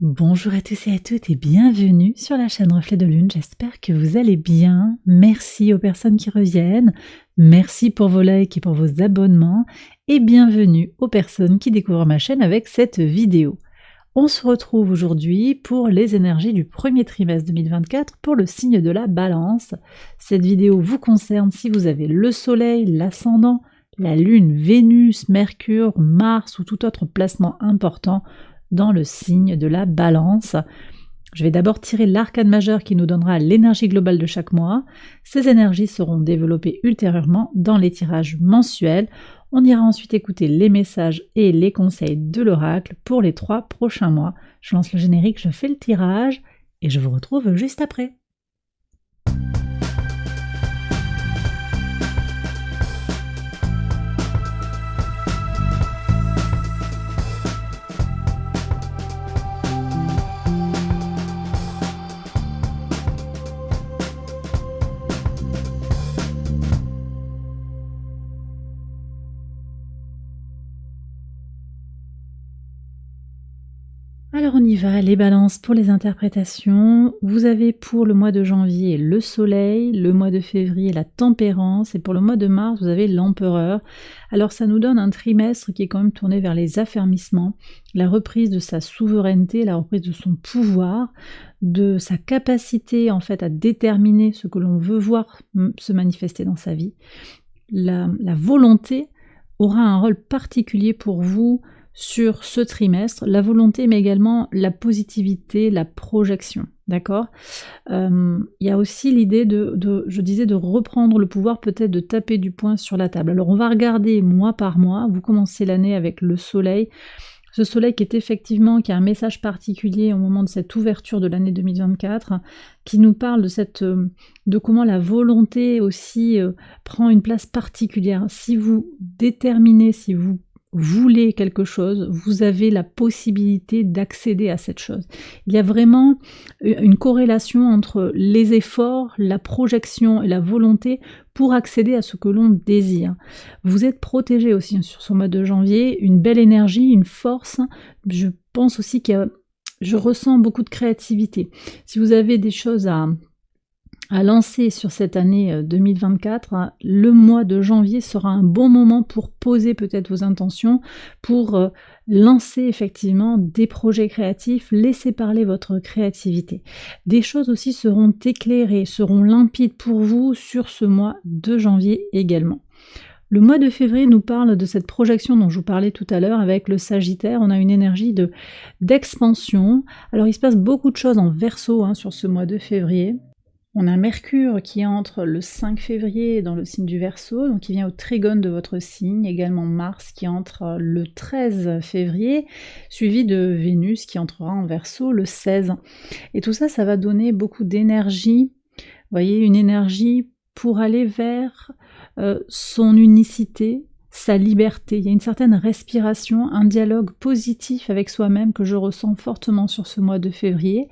Bonjour à tous et à toutes et bienvenue sur la chaîne Reflet de Lune, j'espère que vous allez bien. Merci aux personnes qui reviennent, merci pour vos likes et pour vos abonnements et bienvenue aux personnes qui découvrent ma chaîne avec cette vidéo. On se retrouve aujourd'hui pour les énergies du premier trimestre 2024 pour le signe de la Balance. Cette vidéo vous concerne si vous avez le Soleil, l'Ascendant, la Lune, Vénus, Mercure, Mars ou tout autre placement important dans le signe de la Balance. Je vais d'abord tirer l'arcane majeur qui nous donnera l'énergie globale de chaque mois. Ces énergies seront développées ultérieurement dans les tirages mensuels. On ira ensuite écouter les messages et les conseils de l'oracle pour les 3 prochains mois. Je lance le générique, je fais le tirage et je vous retrouve juste après. Alors on y va, les balances pour les interprétations. Vous avez pour le mois de janvier le soleil, le mois de février la tempérance et pour le mois de mars vous avez l'empereur. Alors ça nous donne un trimestre qui est quand même tourné vers les affermissements, la reprise de sa souveraineté, la reprise de son pouvoir, de sa capacité en fait à déterminer ce que l'on veut voir se manifester dans sa vie. La volonté aura un rôle particulier pour vous sur ce trimestre, la volonté mais également la positivité, la projection, d'accord. Il y a aussi l'idée je disais, de reprendre le pouvoir, peut-être de taper du poing sur la table. Alors on va regarder mois par mois, vous commencez l'année avec le soleil, ce soleil qui a un message particulier au moment de cette ouverture de l'année 2024, qui nous parle de comment la volonté aussi prend une place particulière. Si vous déterminez, si vous voulez quelque chose, vous avez la possibilité d'accéder à cette chose. Il y a vraiment une corrélation entre les efforts, la projection et la volonté pour accéder à ce que l'on désire. Vous êtes protégé aussi sur ce mois de janvier, une belle énergie, une force. Je pense aussi je ressens beaucoup de créativité. Si vous avez des choses à lancer sur cette année 2024, le mois de janvier sera un bon moment pour poser peut-être vos intentions, pour lancer effectivement des projets créatifs, laisser parler votre créativité. Des choses aussi seront éclairées, seront limpides pour vous sur ce mois de janvier également. Le mois de février nous parle de cette projection dont je vous parlais tout à l'heure avec le Sagittaire. On a une énergie d'expansion. Alors il se passe beaucoup de choses en Verseau sur ce mois de février. On a Mercure qui entre le 5 février dans le signe du Verseau, donc qui vient au trigone de votre signe, également Mars qui entre le 13 février, suivi de Vénus qui entrera en Verseau le 16. Et tout ça, ça va donner beaucoup d'énergie, vous voyez, une énergie pour aller vers son unicité, sa liberté. Il y a une certaine respiration, un dialogue positif avec soi-même que je ressens fortement sur ce mois de février.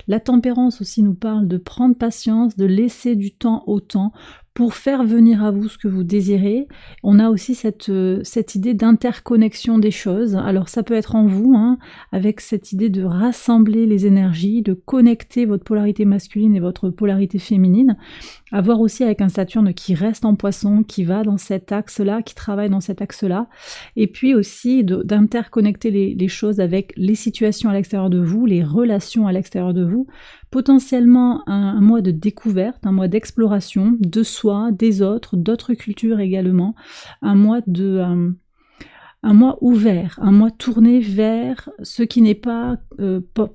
La tempérance aussi nous parle de prendre patience, de laisser du temps au temps pour faire venir à vous ce que vous désirez. On a aussi cette idée d'interconnexion des choses. Alors ça peut être en vous, avec cette idée de rassembler les énergies, de connecter votre polarité masculine et votre polarité féminine. À voir aussi avec un Saturne qui reste en Poisson, qui va dans cet axe-là, qui travaille dans cet axe-là. Et puis aussi d'interconnecter les choses avec les situations à l'extérieur de vous, les relations à l'extérieur de vous. Potentiellement un mois de découverte, un mois d'exploration de soi, des autres, d'autres cultures également. Un mois ouvert, un mois tourné vers ce qui n'est pas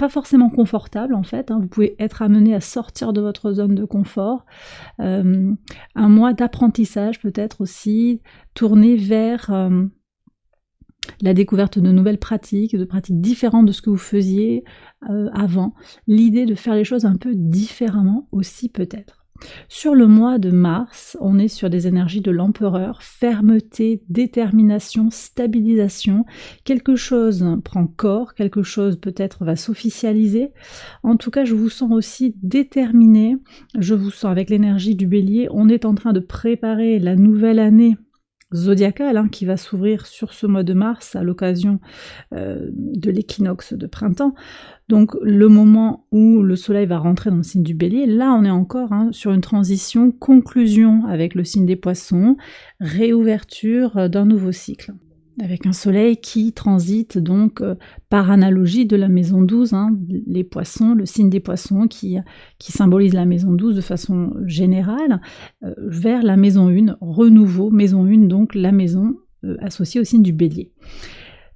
forcément confortable en fait. Vous pouvez être amené à sortir de votre zone de confort. Un mois d'apprentissage peut-être aussi, tourné vers la découverte de nouvelles pratiques, de pratiques différentes de ce que vous faisiez avant. L'idée de faire les choses un peu différemment aussi peut-être. Sur le mois de mars, on est sur des énergies de l'empereur, fermeté, détermination, stabilisation. Quelque chose prend corps, quelque chose peut-être va s'officialiser. En tout cas, je vous sens aussi déterminé, je vous sens avec l'énergie du bélier, on est en train de préparer la nouvelle année zodiacal qui va s'ouvrir sur ce mois de mars à l'occasion de l'équinoxe de printemps. Donc le moment où le soleil va rentrer dans le signe du bélier, là on est encore sur une transition, conclusion avec le signe des poissons, réouverture d'un nouveau cycle. Avec un soleil qui transite donc par analogie de la maison 12, les poissons, le signe des poissons qui symbolise la maison 12 de façon générale, vers la maison 1, renouveau, maison 1, donc la maison associée au signe du bélier.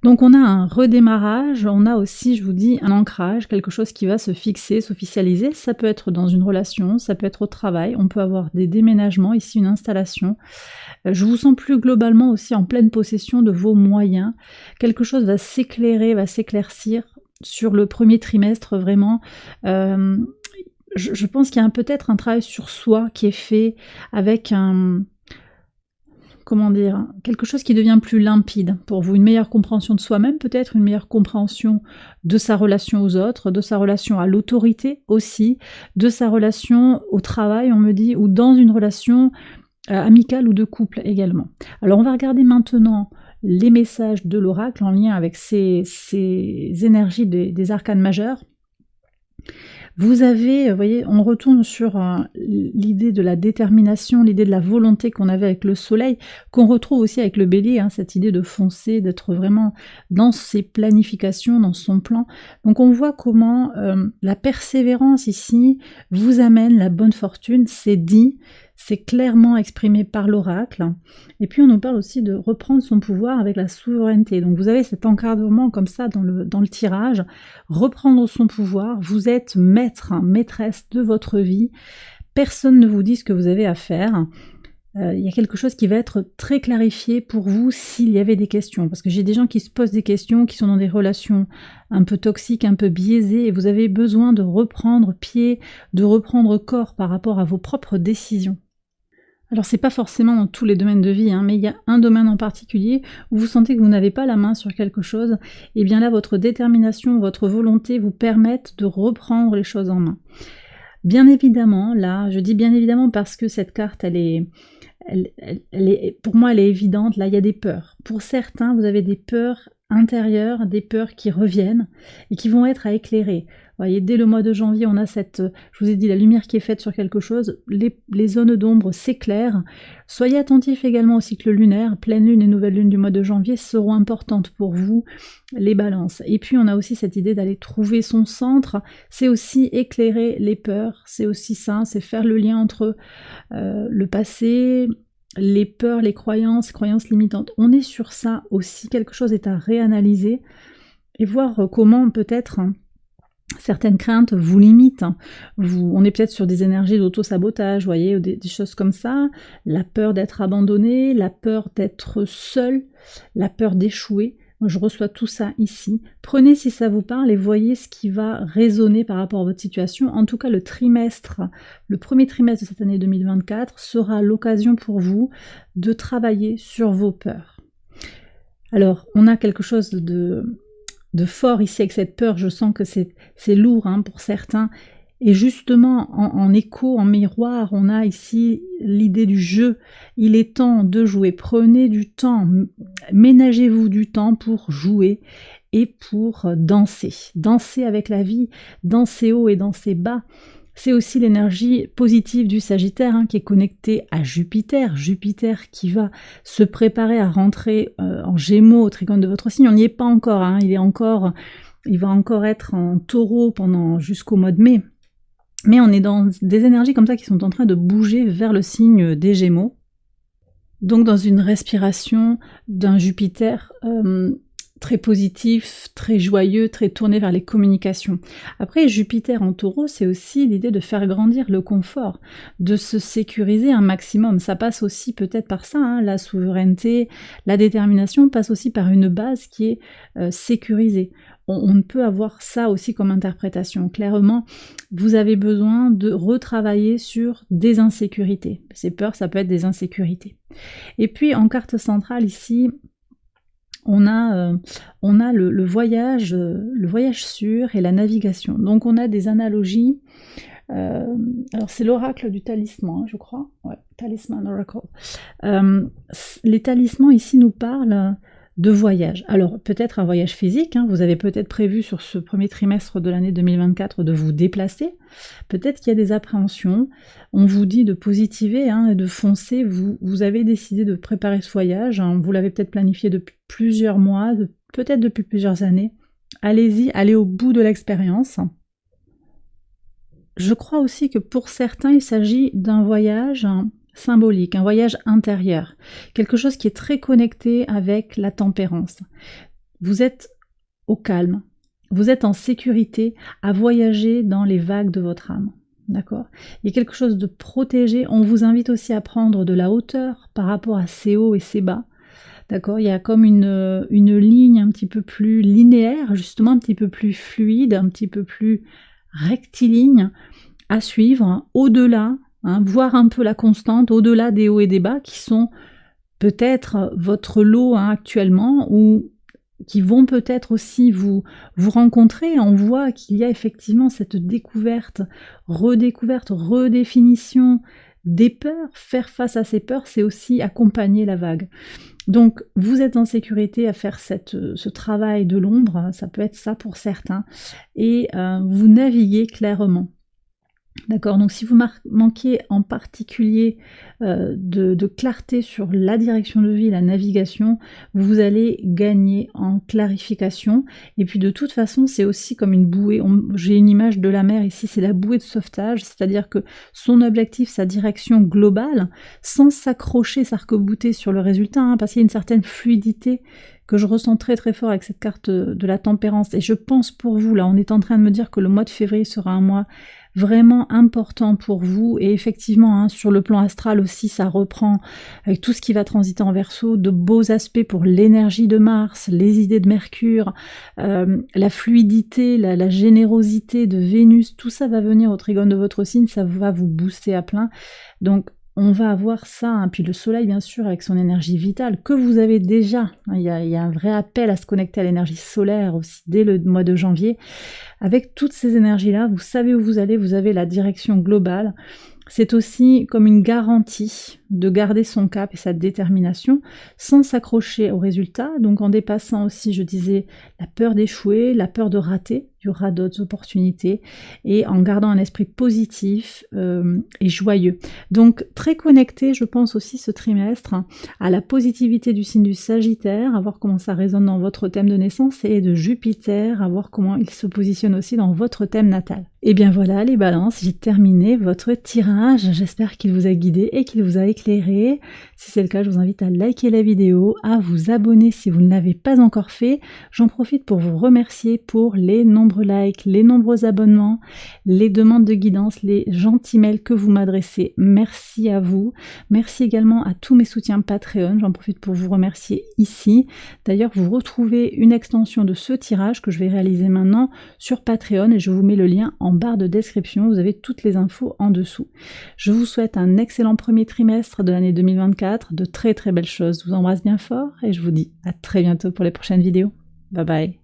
Donc on a un redémarrage, on a aussi, je vous dis, un ancrage, quelque chose qui va se fixer, s'officialiser. Ça peut être dans une relation, ça peut être au travail, on peut avoir des déménagements, ici une installation. Je vous sens plus globalement aussi en pleine possession de vos moyens. Quelque chose va s'éclairer, va s'éclaircir sur le premier trimestre vraiment. Je pense qu'il y a peut-être un travail sur soi qui est fait avec quelque chose qui devient plus limpide pour vous, une meilleure compréhension de soi-même, peut-être une meilleure compréhension de sa relation aux autres, de sa relation à l'autorité aussi, de sa relation au travail, on me dit, ou dans une relation amicale ou de couple également. Alors on va regarder maintenant les messages de l'oracle en lien avec ces énergies des arcanes majeurs. Vous avez, vous voyez, on retourne sur l'idée de la détermination, l'idée de la volonté qu'on avait avec le soleil, qu'on retrouve aussi avec le bélier, cette idée de foncer, d'être vraiment dans ses planifications, dans son plan. Donc on voit comment la persévérance ici vous amène la bonne fortune, c'est dit, c'est clairement exprimé par l'oracle. Et puis on nous parle aussi de reprendre son pouvoir avec la souveraineté. Donc vous avez cet encadrement comme ça dans le tirage, reprendre son pouvoir, vous êtes maître, maîtresse de votre vie, personne ne vous dit ce que vous avez à faire. Il y a quelque chose qui va être très clarifié pour vous s'il y avait des questions, parce que j'ai des gens qui se posent des questions, qui sont dans des relations un peu toxiques, un peu biaisées, et vous avez besoin de reprendre pied, de reprendre corps par rapport à vos propres décisions. Alors c'est pas forcément dans tous les domaines de vie, mais il y a un domaine en particulier où vous sentez que vous n'avez pas la main sur quelque chose, et bien là votre détermination, votre volonté vous permettent de reprendre les choses en main. Bien évidemment, là, je dis bien évidemment parce que cette carte, elle est, pour moi, elle est évidente, là il y a des peurs. Pour certains, vous avez des peurs intérieures, des peurs qui reviennent et qui vont être à éclairer. Vous voyez, dès le mois de janvier, on a cette, je vous ai dit, la lumière qui est faite sur quelque chose, les zones d'ombre s'éclairent. Soyez attentifs également au cycle lunaire, pleine lune et nouvelle lune du mois de janvier seront importantes pour vous, les balances. Et puis on a aussi cette idée d'aller trouver son centre, c'est aussi éclairer les peurs, c'est aussi ça, c'est faire le lien entre le passé, les peurs, les croyances limitantes. On est sur ça aussi, quelque chose est à réanalyser et voir comment peut-être certaines craintes vous limitent. On est peut-être sur des énergies d'auto-sabotage, vous voyez, ou des choses comme ça, la peur d'être abandonné, la peur d'être seul, la peur d'échouer. Moi, je reçois tout ça ici. Prenez si ça vous parle et voyez ce qui va résonner par rapport à votre situation. En tout cas, le premier trimestre de cette année 2024 sera l'occasion pour vous de travailler sur vos peurs. Alors, on a quelque chose de fort ici avec cette peur, je sens que c'est lourd pour certains. Et justement, en écho, en miroir, on a ici l'idée du jeu. Il est temps de jouer. Prenez du temps, ménagez-vous du temps pour jouer et pour danser. Danser avec la vie, danser haut et danser bas. C'est aussi l'énergie positive du Sagittaire qui est connectée à Jupiter. Jupiter qui va se préparer à rentrer en Gémeaux au trigone de votre signe. On n'y est pas encore, il va encore être en Taureau jusqu'au mois de mai. Mais on est dans des énergies comme ça qui sont en train de bouger vers le signe des Gémeaux. Donc dans une respiration d'un Jupiter très positif, très joyeux, très tourné vers les communications. Après, Jupiter en Taureau, c'est aussi l'idée de faire grandir le confort, de se sécuriser un maximum. Ça passe aussi peut-être par ça, la souveraineté, la détermination passe aussi par une base qui est sécurisée. On peut avoir ça aussi comme interprétation. Clairement, vous avez besoin de retravailler sur des insécurités. Ces peurs, ça peut être des insécurités. Et puis, en carte centrale ici, on a le voyage sûr et la navigation. Donc on a des analogies. Alors c'est l'oracle du talisman, je crois. Ouais, Talisman Oracle. Les talismans ici nous parlent de voyage. Alors peut-être un voyage physique, hein, vous avez peut-être prévu sur ce premier trimestre de l'année 2024 de vous déplacer, peut-être qu'il y a des appréhensions, on vous dit de positiver hein, et de foncer, vous avez décidé de préparer ce voyage, hein, vous l'avez peut-être planifié depuis plusieurs mois, peut-être depuis plusieurs années, allez-y, allez au bout de l'expérience. Je crois aussi que pour certains, il s'agit d'un voyage symbolique, un voyage intérieur, quelque chose qui est très connecté avec la tempérance. Vous êtes au calme, vous êtes en sécurité à voyager dans les vagues de votre âme. D'accord ? Il y a quelque chose de protégé, on vous invite aussi à prendre de la hauteur par rapport à ces hauts et ces bas. D'accord ? Il y a comme une ligne un petit peu plus linéaire, justement un petit peu plus fluide, un petit peu plus rectiligne à suivre, hein, au-delà, hein, voir un peu la constante, au-delà des hauts et des bas qui sont peut-être votre lot hein, actuellement ou qui vont peut-être aussi vous rencontrer. On voit qu'il y a effectivement cette découverte, redéfinition des peurs. Faire face à ces peurs, c'est aussi accompagner la vague. Donc vous êtes en sécurité à faire ce travail de l'ombre, ça peut être ça pour certains, et vous naviguez clairement. D'accord, donc si vous manquez en particulier de clarté sur la direction de vie, la navigation, vous allez gagner en clarification. Et puis de toute façon, c'est aussi comme une bouée. J'ai une image de la mer ici, c'est la bouée de sauvetage, c'est-à-dire que son objectif, sa direction globale, sans s'accrocher, s'arc-bouter sur le résultat, hein, parce qu'il y a une certaine fluidité que je ressens très très fort avec cette carte de la tempérance. Et je pense pour vous, là, on est en train de me dire que le mois de février sera un mois vraiment important pour vous, et effectivement hein, sur le plan astral aussi ça reprend avec tout ce qui va transiter en Verseau, de beaux aspects pour l'énergie de Mars, les idées de Mercure, la fluidité, la générosité de Vénus, tout ça va venir au trigone de votre signe, ça va vous booster à plein, donc on va avoir ça, hein. Puis le soleil bien sûr avec son énergie vitale que vous avez déjà, hein. Il y a un vrai appel à se connecter à l'énergie solaire aussi dès le mois de janvier. Avec toutes ces énergies-là, vous savez où vous allez, vous avez la direction globale. C'est aussi comme une garantie de garder son cap et sa détermination sans s'accrocher au résultat, donc en dépassant aussi, je disais, la peur d'échouer, la peur de rater, il y aura d'autres opportunités, et en gardant un esprit positif et joyeux. Donc très connecté, je pense aussi ce trimestre, hein, à la positivité du signe du Sagittaire, à voir comment ça résonne dans votre thème de naissance, et de Jupiter, à voir comment il se positionne aussi dans votre thème natal. Et bien voilà les balances, j'ai terminé votre tirage, j'espère qu'il vous a guidé et qu'il vous a éclairé. Si c'est le cas, je vous invite à liker la vidéo, à vous abonner si vous ne l'avez pas encore fait. J'en profite pour vous remercier pour les nombreux likes, les nombreux abonnements, les demandes de guidance, les gentils mails que vous m'adressez. Merci à vous. Merci également à tous mes soutiens Patreon, j'en profite pour vous remercier ici. D'ailleurs, vous retrouvez une extension de ce tirage que je vais réaliser maintenant sur Patreon et je vous mets le lien en barre de description, vous avez toutes les infos en dessous. Je vous souhaite un excellent premier trimestre de l'année 2024, de très très belles choses. Je vous embrasse bien fort et je vous dis à très bientôt pour les prochaines vidéos. Bye bye.